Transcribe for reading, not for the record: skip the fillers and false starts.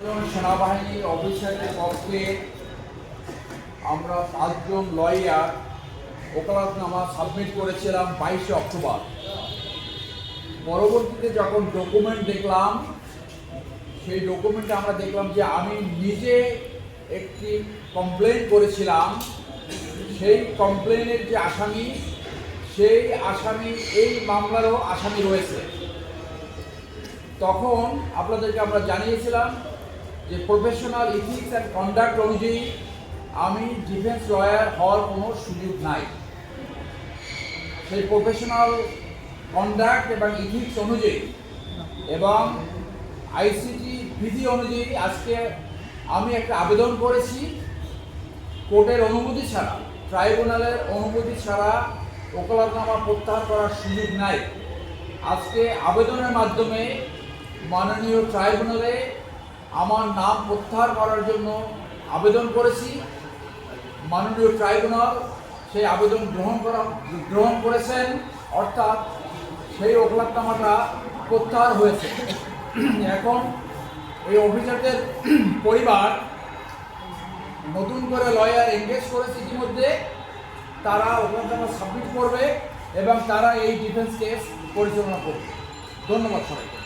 সেনাবাহিনীর অফিসারের পক্ষে আমরা 5 জন লয়ার ওকালতনামা সাবমিট করেছিলাম 22 অক্টোবর। পরবর্তীতে যখন ডকুমেন্ট দেখলাম, সেই ডকুমেন্টে আমরা দেখলাম যে আমি নিজে একটি কমপ্লেন করেছিলাম। সেই কমপ্লেনের যে আসামি, সেই আসামি এই মামলারও আসামি রয়েছে। তখন আপনাদেরকে আমরা জানিয়েছিলাম যে প্রফেশনাল ইথিক্স অ্যান্ড কন্ডাক্ট অনুযায়ী আমি ডিফেন্স লয়ার হওয়ার কোনো সুযোগ নাই। সেই প্রফেশনাল কন্ডাক্ট এবং ইথিক্স অনুযায়ী এবং আইসিটি বিধি অনুযায়ী আজকে আমি একটা আবেদন করেছি। কোর্টের অনুমতি ছাড়া, ট্রাইব্যুনালের অনুমতি ছাড়া ওকালতনামা প্রত্যাহার করার সুযোগ নাই। আজকে আবেদনের মাধ্যমে মাননীয় ট্রাইব্যুনালে আমার নাম প্রত্যাহার করার জন্য আবেদন করেছি। মাননীয় ট্রাইব্যুনাল সেই আবেদন গ্রহণ করেছেন, অর্থাৎ সেই ওকালতনামাটা প্রত্যাহার হয়েছে। এখন এই অফিসারদের পরিবার নতুন করে লয়ার এনগেজ করেছে। ইতিমধ্যে তারা ওকালতনামা সাবমিট করবে এবং তারা এই ডিফেন্স কেস পরিচালনা করবে। ধন্যবাদ সবাইকে।